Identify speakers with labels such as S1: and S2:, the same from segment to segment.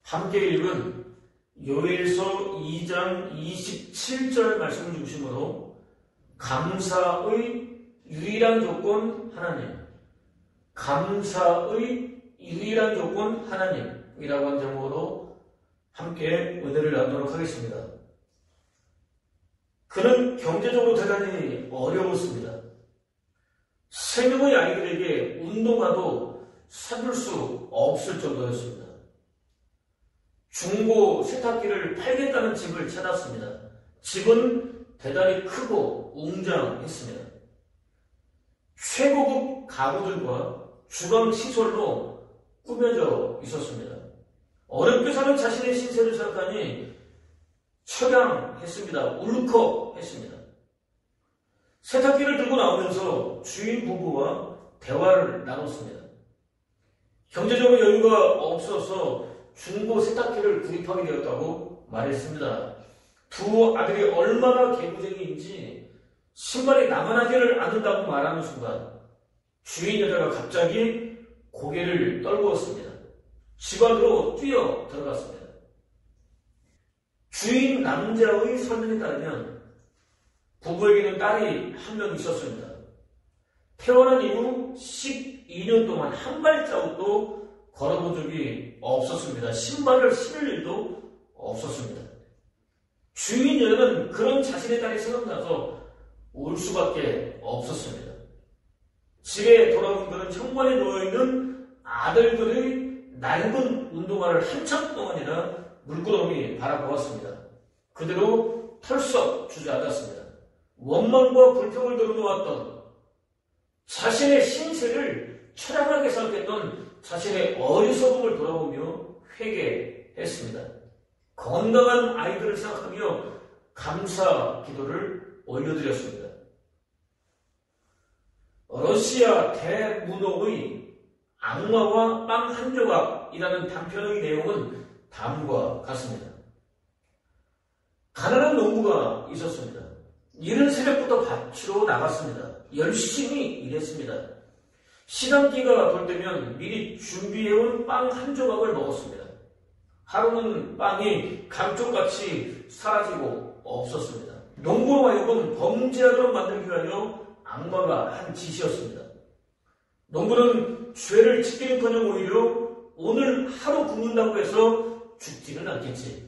S1: 함께 읽은 요엘서 2장 27절 말씀을 중심으로 감사의 유일한 조건 하나님, 감사의 유일한 조건 하나님이라고 하는 제목으로 함께 은혜를 나누도록 하겠습니다. 그는 경제적으로 대단히 어려웠습니다. 3명의 아이들에게 운동화도 사줄 수 없을 정도였습니다. 중고 세탁기를 팔겠다는 집을 찾았습니다. 집은 대단히 크고 웅장했습니다. 최고급 가구들과 주방 시설로 꾸며져 있었습니다. 어렵게 사는 자신의 신세를 생각하니 처량했습니다. 울컥했습니다. 세탁기를 들고 나오면서 주인 부부와 대화를 나눴습니다. 경제적으로 여유가 없어서 중고 세탁기를 구입하게 되었다고 말했습니다. 두 아들이 얼마나 개구쟁이인지 신발이 남아나지를 않는다고 말하는 순간 주인 여자가 갑자기 고개를 떨구었습니다. 집 안으로 뛰어 들어갔습니다. 주인 남자의 설명에 따르면 부부에게는 딸이 한 명 있었습니다. 태어난 이후 12년 동안 한 발자국도 걸어본 적이 없었습니다. 신발을 신을 일도 없었습니다. 주인 여자는 그런 자신의 딸이 생각나서 울 수밖에 없었습니다. 집에 돌아온 그는 현관에 놓여있는 아들들의 낡은 운동화를 한참 동안이나 물끄러미 바라보았습니다. 그대로 털썩 주저앉았습니다. 원망과 불평을 들어놓았던 자신의 신세를 처량하게 생각했던 자신의 어리석음을 돌아보며 회개했습니다. 건강한 아이들을 생각하며 감사 기도를 올려드렸습니다. 러시아 대문호의 악마와 빵 한 조각이라는 단편의 내용은 다음과 같습니다. 가난한 농부가 있었습니다. 이른 새벽부터 밭으로 나갔습니다. 열심히 일했습니다. 시간기가 돌 때면 미리 준비해온 빵 한 조각을 먹었습니다. 하루는 빵이 감쪽같이 사라지고 없었습니다. 농부로 하여금 범죄하도록 만들기 위하여 악마가 한 짓이었습니다. 농부는 죄를 짓기는커녕 오히려 오늘 하루 굶는다고 해서 죽지는 않겠지.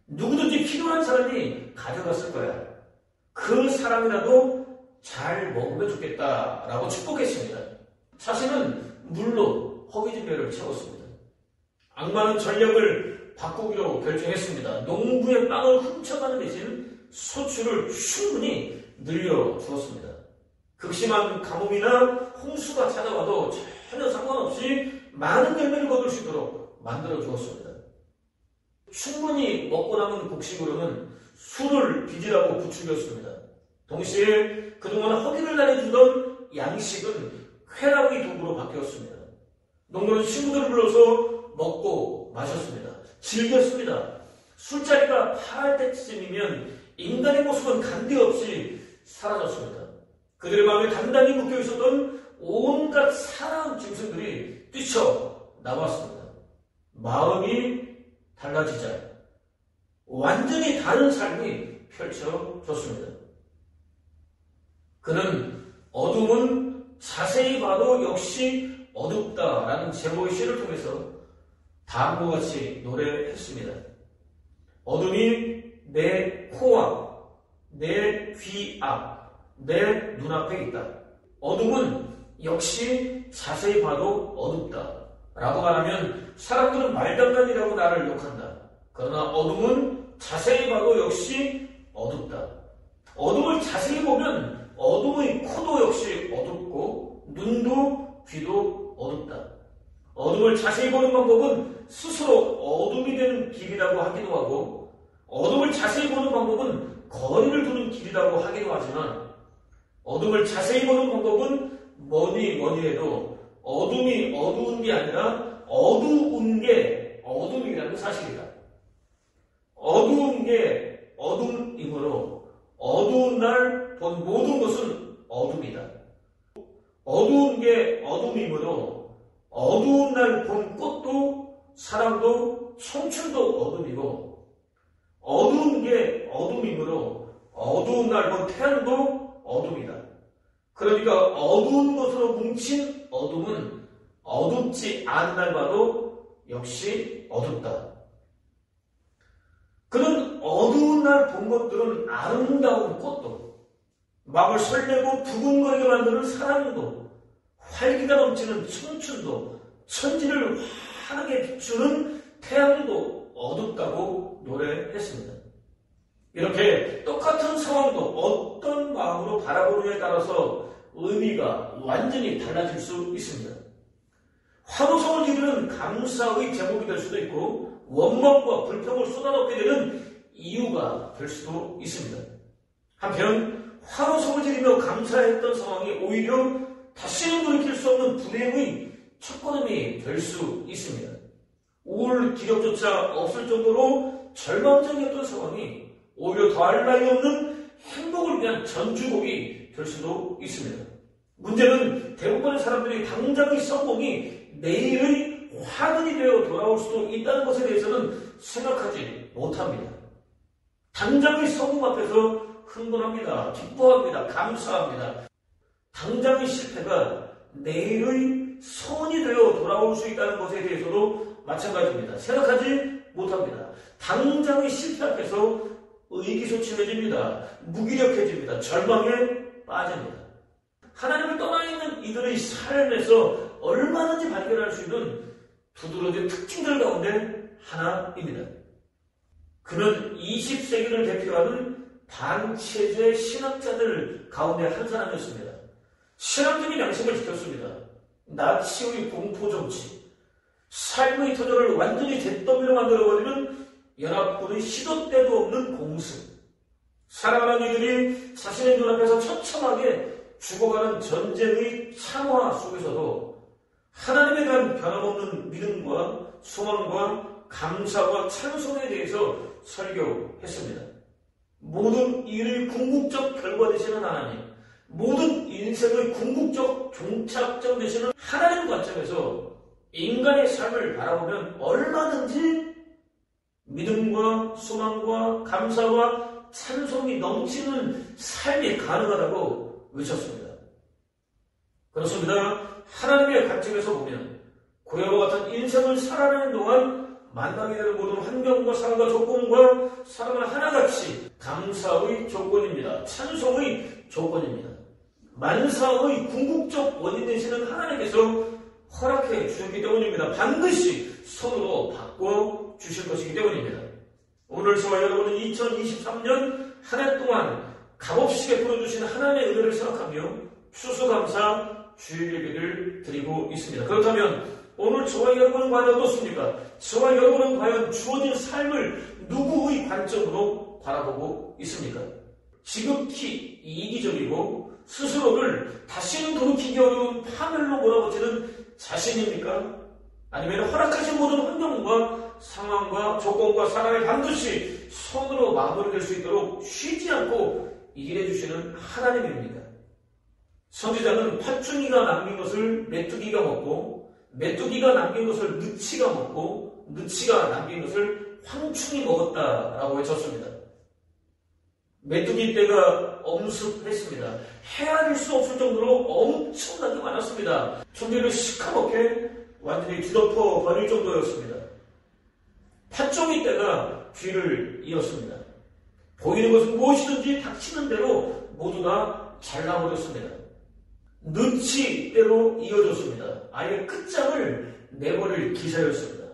S1: 누구든지 필요한 사람이 가져갔을 거야. 그 사람이라도 잘 먹으면 좋겠다라고 축복했습니다. 자신은 물로 허기진배를 채웠습니다. 악마는 전략을 바꾸기로 결정했습니다. 농부의 빵을 훔쳐가는 대신 소출을 충분히 늘려주었습니다. 극심한 가뭄이나 홍수가 찾아와도 전혀 상관없이 많은 열매를 거둘 수 있도록 만들어주었습니다. 충분히 먹고 남은 곡식으로는 술을 빚으라고 부추겼습니다. 동시에 그동안 허기를 달래주던 양식은 쾌락의 도구로 바뀌었습니다. 농부는 친구들을 불러서 먹고 마셨습니다. 즐겼습니다. 술자리가 파할 때쯤이면 인간의 모습은 간데없이 사라졌습니다. 그들의 마음에 단단히 묶여있었던 온갖 사나운 짐승들이 뛰쳐나왔습니다. 마음이 달라지자 완전히 다른 삶이 펼쳐졌습니다. 그는 어둠은 자세히 봐도 역시 어둡다라는 제목의 시를 통해서 다음과 같이 노래했습니다. 어둠이 내 코와 내 귀 앞, 내 눈앞에 있다. 어둠은 역시 자세히 봐도 어둡다. 라고 말하면 사람들은 말장난이라고 나를 욕한다. 그러나 어둠은 자세히 봐도 역시 어둡다. 어둠을 자세히 보면 어둠의 코도 역시 어둡고 눈도 귀도 어둡다. 어둠을 자세히 보는 방법은 스스로 어둠이 되는 길이라고 하기도 하고 어둠을 자세히 보는 방법은 거리를 두는 길이라고 하기도 하지만 어둠을 자세히 보는 방법은 뭐니 해도 어둠이 어두운 게 아니라 어두운 게 어둠이라는 사실이다. 어두운 게 어둠이므로 어두운 날 본 모든 것은 어둠이다. 어두운 게 어둠이므로 어두운 날 본 꽃도 사람도 청춘도 어둠이고 어두운 게 어둠이므로 어두운 날 본 태양도 어둠이다. 그러니까 어두운 것으로 뭉친 어둠은 어둡지 않은 날 봐도 역시 어둡다. 그런 어두운 날 본 것들은 아름다운 꽃도, 마음을 설레고 두근거리게 만드는 사랑도, 활기가 넘치는 청춘도, 천지를 환하게 비추는 태양도 어둡다고 노래했습니다. 이렇게 똑같은 상황도 어떤 마음으로 바라보느냐에 따라서 의미가 완전히 달라질 수 있습니다. 환호성을 지르는 감사의 제목이 될 수도 있고 원망과 불평을 쏟아넣게 되는 이유가 될 수도 있습니다. 한편 환호성을 지르며 감사했던 상황이 오히려 다시는 돌이킬 수 없는 불행의 첫걸음이 될 수 있습니다. 우울 기력조차 없을 정도로 절망적이었던 상황이 오히려 더할 나위 없는 행복을 위한 전주곡이 될 수도 있습니다. 문제는 대부분의 사람들이 당장의 성공이 내일의 화근이 되어 돌아올 수도 있다는 것에 대해서는 생각하지 못합니다. 당장의 성공 앞에서 흥분합니다. 기뻐합니다. 감사합니다. 당장의 실패가 내일의 선이 되어 돌아올 수 있다는 것에 대해서도 마찬가지입니다. 생각하지 못합니다. 당장의 실패 앞에서 의기소침해집니다. 무기력해집니다. 절망에 빠집니다. 하나님을 떠나 있는 이들의 삶에서 얼마든지 발견할 수 있는 두드러진 특징들 가운데 하나입니다. 그는 20세기를 대표하는 반체제 신학자들 가운데 한 사람이었습니다. 신앙적인 양식을 지켰습니다. 나치의 공포정치, 삶의 터전을 완전히 잿더미로 만들어버리는 연합군의 시도 때도 없는 공습, 사랑하는 이들이 자신의 눈앞에서 처참하게 죽어가는 전쟁의 참화 속에서도 하나님에 대한 변함없는 믿음과 소망과 감사와 찬송에 대해서 설교했습니다. 모든 일의 궁극적 결과 되시는 하나님, 모든 인생의 궁극적 종착점 되시는 하나님 관점에서 인간의 삶을 바라보면 얼마든지 믿음과 소망과 감사와 찬송이 넘치는 삶이 가능하다고 외쳤습니다. 그렇습니다. 하나님의 관점에서 보면 고요와 같은 인생을 살아가는 동안 만나게 되는 모든 환경과 상황과 조건과 사람은 하나같이 감사의 조건입니다. 찬송의 조건입니다. 만사의 궁극적 원인 되시는 하나님께서 허락해 주셨기 때문입니다. 반드시 손으로 바꿔 주실 것이기 때문입니다. 오늘 저와 여러분은 2023년 한 해 동안 값없이 베풀어 주신 하나님의 은혜를 생각하며 추수감사 주일 예배를 드리고 있습니다. 그렇다면 오늘 저와 여러분은 과연 어떻습니까? 저와 여러분은 과연 주어진 삶을 누구의 관점으로 바라보고 있습니까? 지극히 이기적이고 스스로를 다시는 돌이키기 어려운 파멸로 몰아붙이는 자신입니까? 아니면 허락하신 모든 환경과 상황과 조건과 사람이 반드시 손으로 마무리될 수 있도록 쉬지 않고 일해주시는 하나님입니까? 선지자는 팥중이가 남긴 것을 메뚜기가 먹고 메뚜기가 남긴 것을 느치가 먹고 느치가 남긴 것을 황충이 먹었다라고 외쳤습니다. 메뚜기 떼가 엄습했습니다. 헤아릴 수 없을 정도로 엄청나게 많았습니다. 천지를 시커멓게 완전히 뒤덮어 버릴 정도였습니다. 팥종이 떼가 귀를 이었습니다. 보이는 것은 무엇이든지 닥치는 대로 모두 다 잘라버렸습니다. 느치 떼로 이어졌습니다. 아예 끝장을 내버릴 기세였습니다.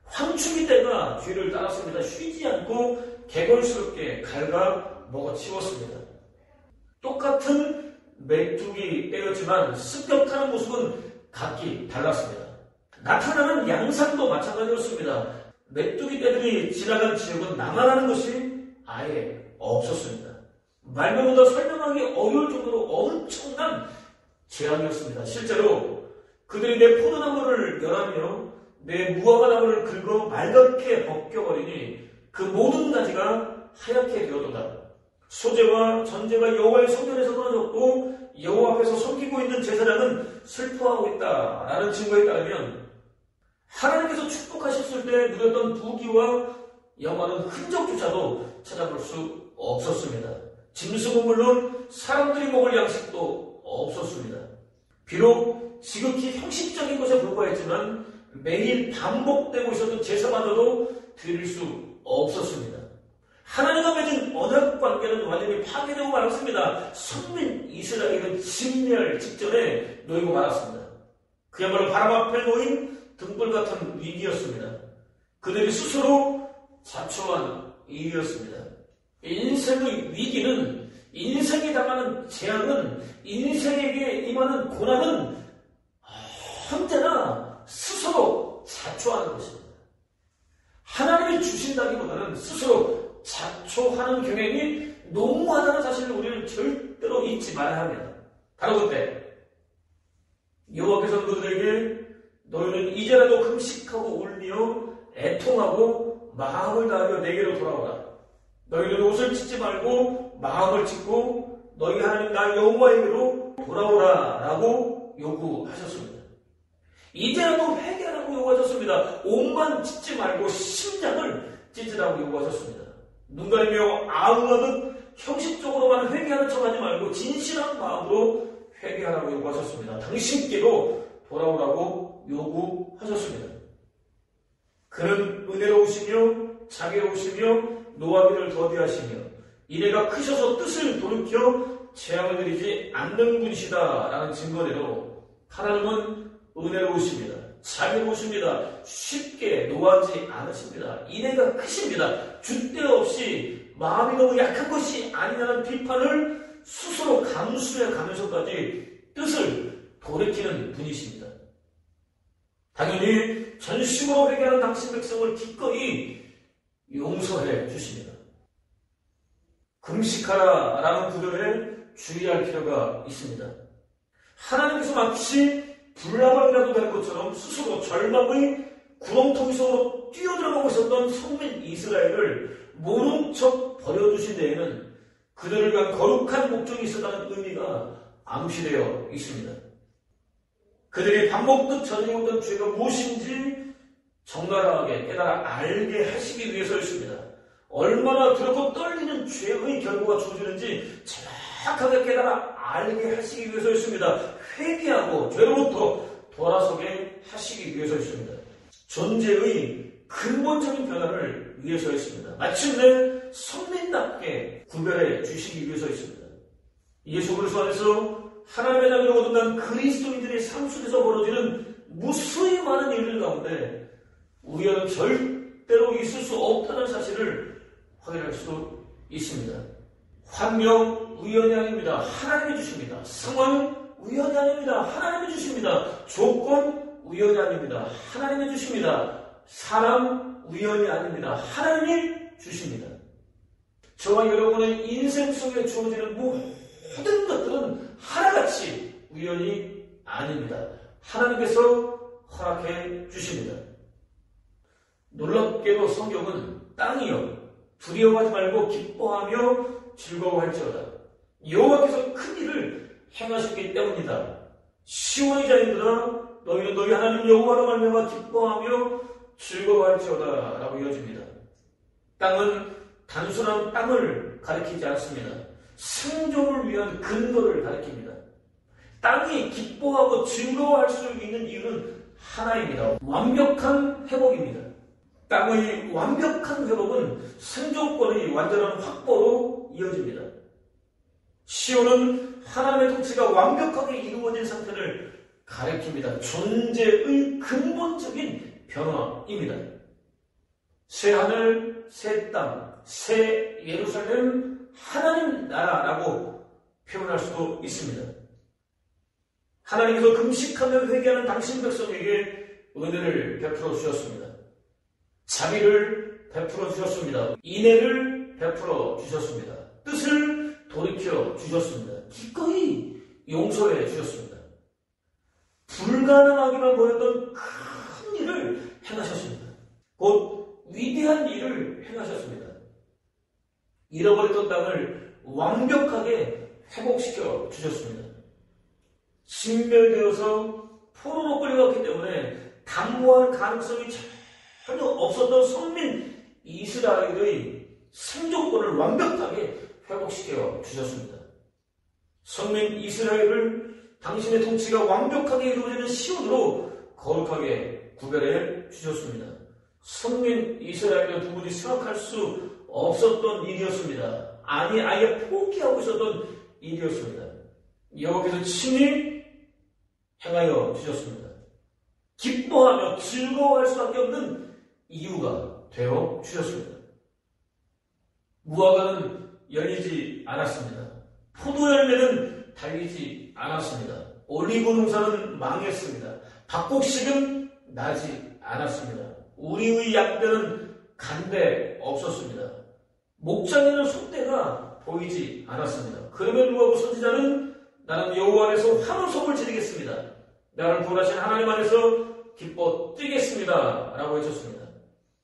S1: 황충이 떼가 뒤를 따랐습니다. 쉬지 않고 개걸스럽게 갉아 먹어치웠습니다. 똑같은 메뚜기 떼였지만 습격하는 모습은 각기 달랐습니다. 나타나는 양상도 마찬가지였습니다. 메뚜기 떼들이 지나간 지역은 남아나는 것이 아예 없었습니다. 말로보다 설명하기 어려울 정도로 엄청난 재앙이었습니다. 실제로 그들이 내 포도나무를 열하며 내 무화과나무를 긁어 말갛게 벗겨버리니 그 모든 가지가 하얗게 되어도다. 소재와 전제가 여호와의 성전에서 끊어졌고 여호와 앞에서 섬기고 있는 제사장은 슬퍼하고 있다라는 증거에 따르면 하나님께서 축복하셨을 때 누렸던 부귀와 영화는 흔적조차도 찾아볼 수 없었습니다. 짐승은 물론 사람들이 먹을 양식도 없었습니다. 비록 지극히 형식적인 것에 불과했지만 매일 반복되고 있었던 제사마저도 드릴 수 없었습니다. 하나님과 맺은 언약 관계는 완전히 파괴되고 말았습니다. 선민 이스라엘은 진멸 직전에 놓이고 말았습니다. 그야말로 바람 앞에 놓인 등불 같은 위기였습니다. 그들이 스스로 자초한 일이었습니다. 인생의 위기는, 인생이 당하는 재앙은, 인생에게 임하는 고난은 언제나 스스로 자초하는 것입니다. 하나님이 주신다기보다는 스스로 자초하는 경향이 농후하다는 사실을 우리는 절대로 잊지 말아야 합니다. 바로 그때 여호와께서 그들에게 너희는 이제라도 금식하고 울며 애통하고 마음을 다하여 내게로 돌아오라. 너희는 옷을 찢지 말고 마음을 찢고 너희 하나님 나 여호와에게로 돌아오라 라고 요구하셨습니다. 이제라도 회개하라고 요구하셨습니다. 옷만 찢지 말고 심장을 찢으라고 요구하셨습니다. 눈 가리며 아웅하듯 형식적으로만 회개하는 척하지 말고 진실한 마음으로 회개하라고 요구하셨습니다. 당신께로 돌아오라고 요구하셨습니다. 그는 은혜로우시며 자비로우시며 노하기를 더디하시며 이래가 크셔서 뜻을 돌이켜 재앙을 드리지 않는 분이시다 라는 증거대로 하나님은 은혜로우십니다. 자비로우십니다. 쉽게 노하지 않으십니다. 이래가 크십니다. 줏대 없이 마음이 너무 약한 것이 아니냐는 비판을 스스로 감수해 가면서까지 뜻을 돌이키는 분이십니다. 당연히 전심으로 회개하는 당신 백성을 기꺼이 용서해 주십니다. 금식하라 라는 구절에 주의할 필요가 있습니다. 하나님께서 마치 불나방이라도 될 것처럼 스스로 절망의 구렁텅이 속으로 뛰어들어가고 있었던 선민 이스라엘을 모른 척 버려두신 데에는 그들을 위한 거룩한 목적이 있었다는 의미가 암시되어 있습니다. 그들이 밥 먹듯 저지르던 죄가 무엇인지 적나라하게 깨달아 알게 하시기 위해서였습니다. 얼마나 두렵고 떨리는 죄의 결과가 주어지는지 정확하게 깨달아 알게 하시기 위해서였습니다. 회개하고 죄로부터 돌아서게 하시기 위해서였습니다. 존재의 근본적인 변화를 위해서였습니다. 마침내 선민답게 구별해 주시기 위해서였습니다. 예수 그리스도 안에서 하나님의 자녀로 거듭난 그리스도인들의 삶 속에서 벌어지는 무수히 많은 일들 가운데 우연은 절대로 있을 수 없다는 사실을 확인할 수 있습니다. 환경 우연이 아닙니다. 하나님이 주십니다. 상황 우연이 아닙니다. 하나님이 주십니다. 조건 우연이 아닙니다. 하나님이 주십니다. 사람 우연이 아닙니다. 하나님이 주십니다. 저와 여러분의 인생 속에 주어지는 모든 것들은 하나같이 우연이 아닙니다. 하나님께서 허락해 주십니다. 놀랍게도 성경은 땅이여 두려워하지 말고 기뻐하며 즐거워할지어다. 여호와께서 큰 일을 행하셨기 때문이다. 시온의 자녀들아 너희는 너희 하나님 여호와로 말미암아 기뻐하며 즐거워할지어다 라고 이어집니다. 땅은 단순한 땅을 가리키지 않습니다. 생존을 위한 근거를 가리킵니다. 땅이 기뻐하고 즐거워할 수 있는 이유는 하나입니다. 완벽한 회복입니다. 땅의 완벽한 회복은 생존권의 완전한 확보로 이어집니다. 시온은 하나님의 통치가 완벽하게 이루어진 상태를 가리킵니다. 존재의 근본적인 변화입니다. 새 하늘, 새 땅, 새 예루살렘, 하나님 나라라고 표현할 수도 있습니다. 하나님께서 금식하며 회개하는 당신 백성에게 은혜를 베풀어 주셨습니다. 자비를 베풀어 주셨습니다. 인애를 베풀어 주셨습니다. 뜻을 돌이켜 주셨습니다. 기꺼이 용서해 주셨습니다. 불가능하기만 보였던 큰 일을 행하셨습니다. 곧 위대한 일을 행하셨습니다. 잃어버렸던 땅을 완벽하게 회복시켜 주셨습니다. 진멸되어서 포로로 끌려갔기 때문에 담보할 가능성이 전혀 없었던 선민 이스라엘의 생존권을 완벽하게 회복시켜 주셨습니다. 선민 이스라엘을 당신의 통치가 완벽하게 이루어지는 시온으로 거룩하게 구별해 주셨습니다. 선민 이스라엘은 누구든지 생각할 수 없었던 일이었습니다. 아니, 아예 포기하고 있었던 일이었습니다. 여호와께서 친히 행하여 주셨습니다. 기뻐하며 즐거워할 수밖에 없는 이유가 되어 주셨습니다. 무화과는 열리지 않았습니다. 포도 열매는 달리지 않았습니다. 올리브 농사는 망했습니다. 박곡식은 나지 않았습니다. 우리의 양떼는 간데 없었습니다. 목장에는 소떼가 보이지 않았습니다. 그러면 누가고 선지자는 나는 여호와 안에서 환호성을 지르겠습니다. 나를 구원하신 하나님 안에서 기뻐 뛰겠습니다. 라고 해줬습니다.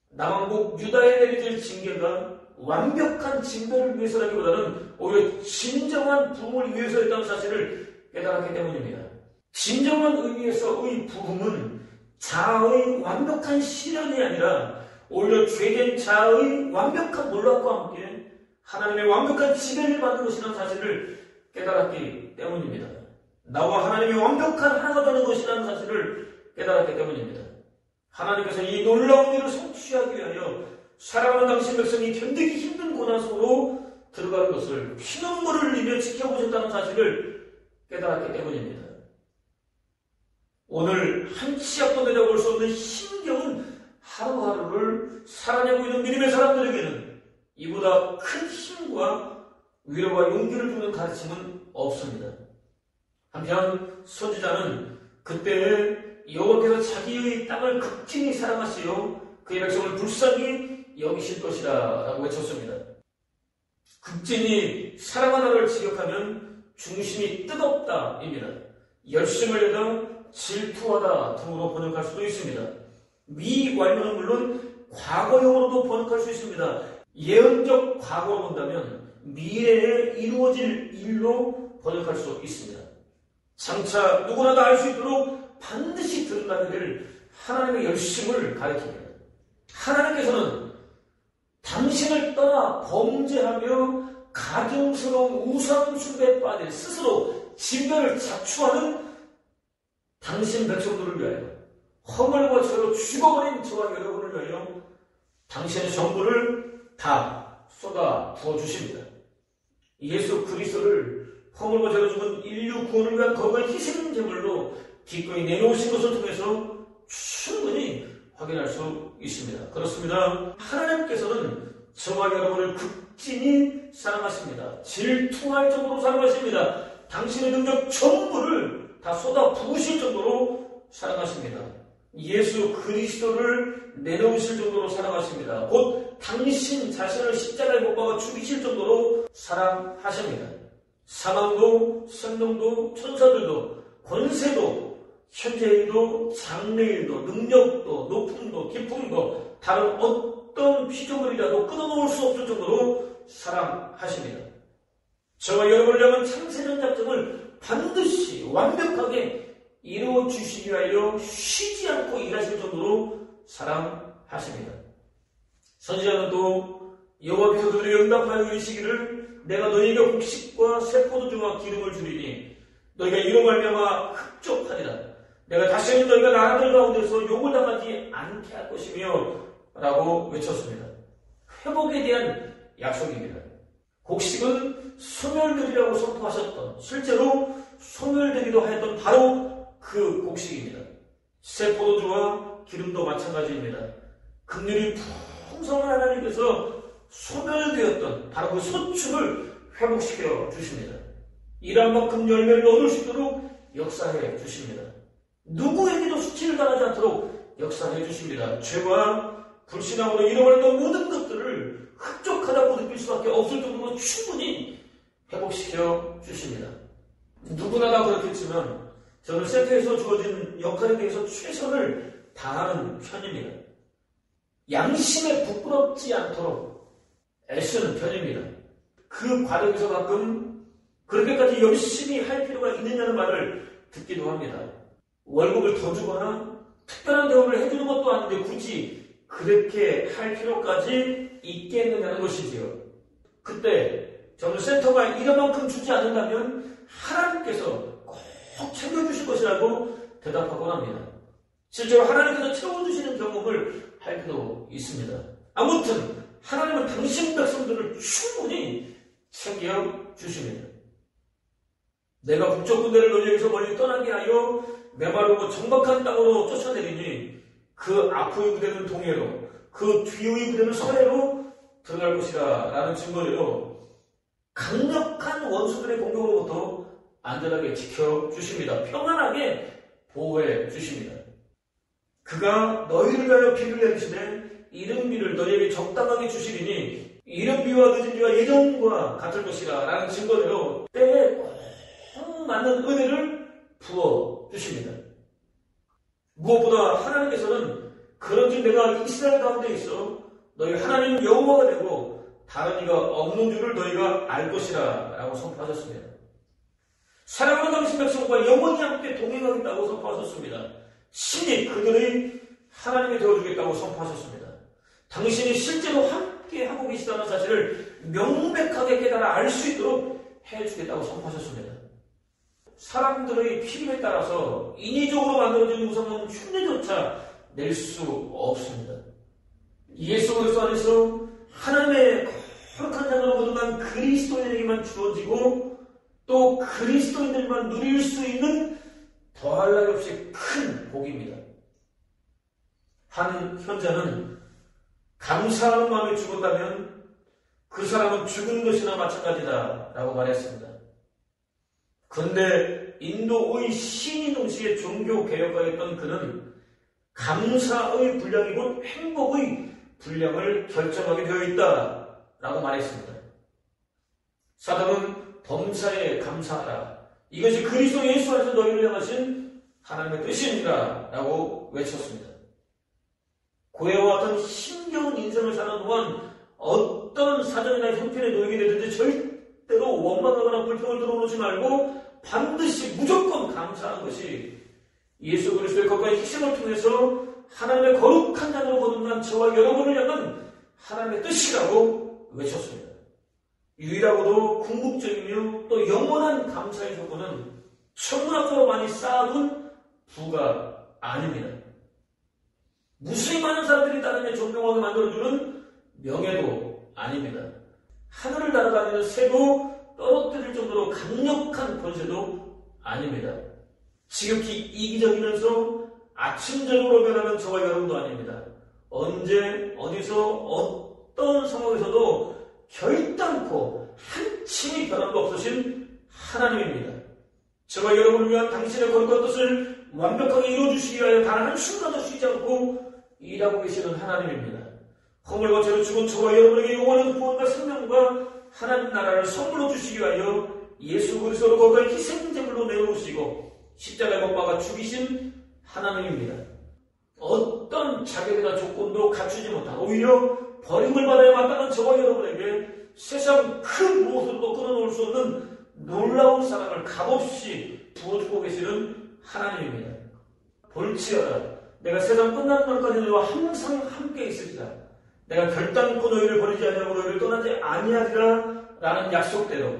S1: 남왕국 유다에 내려질 징계가 완벽한 징벌을 위해서라기보다는 오히려 진정한 부흥을 위해서였다는 사실을 깨달았기 때문입니다. 진정한 의미에서의 부흥은 자아의 완벽한 실현이 아니라 오히려 죄된 자아의 완벽한 몰락과 함께 하나님의 완벽한 지배를 받는 것이라는 사실을 깨달았기 때문입니다. 나와 하나님이 완벽한 하나가 되는 것이라는 사실을 깨달았기 때문입니다. 하나님께서 이 놀라운 일을 성취하기 위하여 사랑하는 당신 백성이 견디기 힘든 고난 속으로 들어가는 것을 피눈물을 흘리며 지켜보셨다는 사실을 깨달았기 때문입니다. 오늘 한 치 앞도 내다볼 수 없는 심경은 하루하루를 살아내고 있는 믿음의 사람들에게는 이보다 큰 힘과 위로와 용기를 주는 가르침은 없습니다. 한편 선지자는 그때 여호와께서 자기의 땅을 극진히 사랑하시어 그의 백성을 불쌍히 여기실 것이다 라고 외쳤습니다. 극진히 사랑하다를 직역하면 중심이 뜨겁다입니다. 열심을 내다 질투하다 등으로 번역할 수도 있습니다. 미완료는 물론 과거형으로도 번역할 수 있습니다. 예언적 과거로 본다면 미래에 이루어질 일로 번역할 수 있습니다. 장차 누구나 다 알 수 있도록 반드시 드러나게 될 하나님의 열심을 가리킵니다. 하나님께서는 당신을 떠나 범죄하며 가증스러운 우상 숭배에 빠질 스스로 진멸을 자초하는 당신 백성들을 위하여 허물과 죄로 죽어버린 저와 여러분을 위하여 당신의 전부를 다 쏟아 부어주십니다. 예수 그리스도를 허물과 죄로 죽은 인류 구원을 위한 거룩한 희생 제물로 기꺼이 내놓으신 것을 통해서 충분히 확인할 수 있습니다. 그렇습니다. 하나님께서는 저와 여러분을 극진히 사랑하십니다. 질투할 정도로 사랑하십니다. 당신의 능력 전부를 다 쏟아 부으실 정도로 사랑하십니다. 예수 그리스도를 내놓으실 정도로 사랑하십니다. 곧 당신 자신을 십자가에 못 박아 죽이실 정도로 사랑하십니다. 사망도 생명도 천사들도 권세도 현재일도 장래일도 능력도 높음도 기쁨도 다른 어떤 피조물이라도 끊어놓을 수 없을 정도로 사랑하십니다. 저와 여러분을 향한 창세전 작정을 반드시 완벽하게 이루어 주시기 위하여 쉬지 않고 일하실 정도로 사랑하십니다. 선지자는 또 여호와께서 그들에게 응답하여 이르시기를 내가 너희에게 곡식과 새 포도주와 기름을 주리니 너희가 이로 말미암아 흡족하리라. 내가 다시는 너희가 나라들 가운데서 욕을 당하지 않게 할 것이며 라고 외쳤습니다. 회복에 대한 약속입니다. 곡식은 소멸되리라고 선포하셨던, 실제로 소멸되기도 하였던 바로 그 곡식입니다. 새 포도주와 기름도 마찬가지입니다. 긍휼이 풍성한 하나님께서 소멸되었던 바로 그 소축을 회복시켜 주십니다. 일한 만큼 열매를 얻을 수 있도록 역사해 주십니다. 누구에게도 수치를 당하지 않도록 역사해 주십니다. 죄와 불신앙으로 잃어버렸던 모든 것들을 흡족하다고 느낄 수밖에 없을 정도로 충분히 회복시켜 주십니다. 누구나 다 그렇겠지만 저는 세트에서 주어진 역할에 대해서 최선을 다하는 편입니다. 양심에 부끄럽지 않도록 애쓰는 편입니다. 그 과정에서 가끔 그렇게까지 열심히 할 필요가 있느냐는 말을 듣기도 합니다. 월급을 더 주거나 특별한 대우를 해주는 것도 아닌데 굳이 그렇게 할 필요까지 있겠느냐는 것이지요. 그때 저는 센터가 이만큼 주지 않는다면 하나님께서 꼭 챙겨주실 것이라고 대답하곤 합니다. 실제로 하나님께서 채워주시는 경험을 할 때도 있습니다. 아무튼 하나님은 당신 백성들을 충분히 챙겨주십니다. 내가 북쪽 군대를 너희에게서 멀리 떠나게 하여 메마르고 정박한 땅으로 쫓아내리니 그 앞의 부대는 동해로 그 뒤의 부대는 서해로 들어갈 것이라 라는 증거로 강력한 원수들의 공격으로부터 안전하게 지켜주십니다. 평안하게 보호해 주십니다. 그가 너희를 위하여 비를 내리시되 이른 비를 너희에게 적당하게 주시리니 이른 비와 늦은 비와 예전과 같을 것이라 라는 증거로 때에 꼭 맞는 은혜를 부어주십니다. 무엇보다 하나님께서는 그런즉 내가 이스라엘 가운데 있어 너희 하나님 여호와가 되고 다른 이가 없는 줄을 너희가 알 것이라 라고 선포하셨습니다. 사랑하는 당신 백성과 영원히 함께 동행하겠다고 선포하셨습니다. 신이 그들의 하나님이 되어주겠다고 선포하셨습니다. 당신이 실제로 함께 하고 계시다는 사실을 명백하게 깨달아 알 수 있도록 해주겠다고 선포하셨습니다. 사람들의 필요에 따라서 인위적으로 만들어진 우상은 흉내조차 낼 수 없습니다. 예수 그리스도 안에서 하나님의 거룩한 자녀로 거듭난 그리스도인에게만 주어지고 또 그리스도인들만 누릴 수 있는 더할 나위 없이 큰 복입니다. 한 현자는 감사하는 마음이 죽었다면 그 사람은 죽은 것이나 마찬가지다 라고 말했습니다. 그런데 인도의 시인이 동시에 종교개혁가였던 그는 감사의 분량이 곧 행복의 분량을 결정하게 되어 있다 라고 말했습니다. 사도는 범사에 감사하라. 이것이 그리스도 예수 안에서 너희를 향하신 하나님의 뜻입니다 라고 외쳤습니다. 고해와 같은 힘겨운 인생을 사는 동안 어떤 사정이나 형편에 놓이게 되든지 절대로 원망하거나 불평을 들어놓지 말고 반드시 무조건 감사하는 것이 예수 그리스도의 것과의 희생을 통해서 하나님의 거룩한 자녀로 거듭난 저와 여러분을 향한 하나님의 뜻이라고 외쳤습니다. 유일하고도 궁극적이며 또 영원한 감사의 조건은 천문학적으로 많이 쌓아둔 부가 아닙니다. 무수히 많은 사람들이 따르며 존경하게 만들어주는 명예도 아닙니다. 하늘을 날아다니는 새도 떨어뜨릴 정도로 강력한 권세도 아닙니다. 지극히 이기적이면서 아침저녁으로 변하는 저와 여러분도 아닙니다. 언제 어디서 어떤 상황에서도 결단코 한침이 변함도 없으신 하나님입니다. 저와 여러분을 위한 당신의 거룩한 뜻을 완벽하게 이루어주시기 위하여 단 한순간도 쉬지 않고 일하고 계시는 하나님입니다. 허물과 죄로 죽은 저와 여러분에게 영원한 구원과 생명과 하나님 나라를 선물로 주시기 위하여 예수 그리스도로 거룩한 희생제물로 내놓으시고 십자가에 못 박아 죽이신 하나님입니다. 어떤 자격이나 조건도 갖추지 못한 오히려 버림을 받아야 마땅한 저와 여러분에게 세상 큰 무엇으로도 끊어놓을 수 없는 놀라운 사랑을 값없이 부어주고 계시는 하나님입니다. 볼지어다 내가 세상 끝나는 날까지 너희와 항상 함께 있으리라. 내가 결단코 너희를 버리지 아니하고 너희를 떠나지 아니하리라 라는 약속대로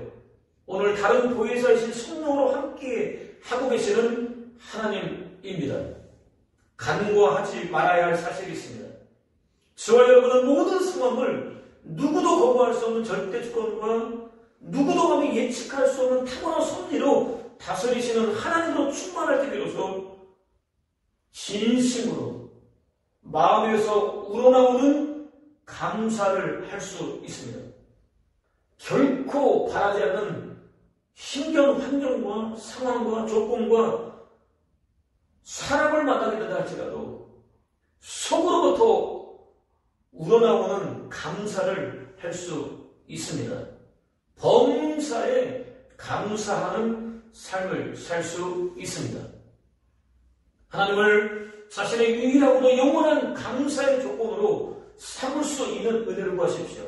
S1: 오늘 다른 보혜사이신 성령으로 함께 하고 계시는 하나님입니다. 간과하지 말아야 할 사실이 있습니다. 저와 여러분은 모든 상황을 누구도 거부할 수 없는 절대 주권과 누구도 감히 예측할 수 없는 탁월한 섭리로 다스리시는 하나님으로 충만할 때 비로소 진심으로 마음에서 우러나오는 감사를 할 수 있습니다. 결코 바라지 않는 힘겨운 환경과 상황과 조건과 사람을 만나게 된다 할지라도 속으로부터 우러나오는 감사를 할 수 있습니다. 범사에 감사하는 삶을 살 수 있습니다. 하나님을 자신의 유일하고도 영원한 감사의 조건으로 삼을 수 있는 은혜를 구하십시오.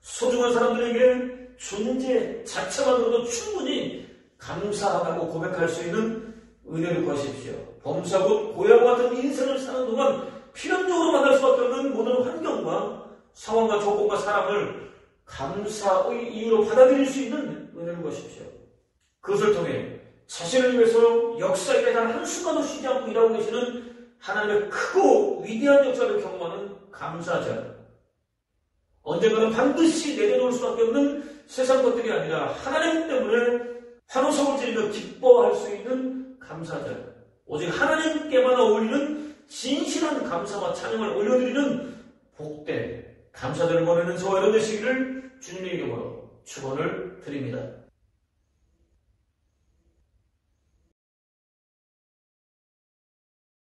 S1: 소중한 사람들에게 존재 자체만으로도 충분히 감사하다고 고백할 수 있는 은혜를 구하십시오. 범사 곧 고야와 같은 인생을 사는 동안 필연적으로 만날 수밖에 없는 모든 환경과 상황과 조건과 사람을 감사의 이유로 받아들일 수 있는 은혜를 구하십시오. 그것을 통해 자신을 위해서 역사에 단 한순간도 쉬지 않고 일하고 계시는 하나님의 크고 위대한 역사를 경험하는 감사자. 언젠가는 반드시 내려놓을 수밖에 없는 세상 것들이 아니라 하나님 때문에 환호성을 지르며 기뻐할 수 있는 감사자. 오직 하나님께만 어울리는 진실한 감사와 찬양을 올려드리는 복된 감사들을 보내는 저와 여러분 되시기를 주님의 이름으로 축원을 드립니다.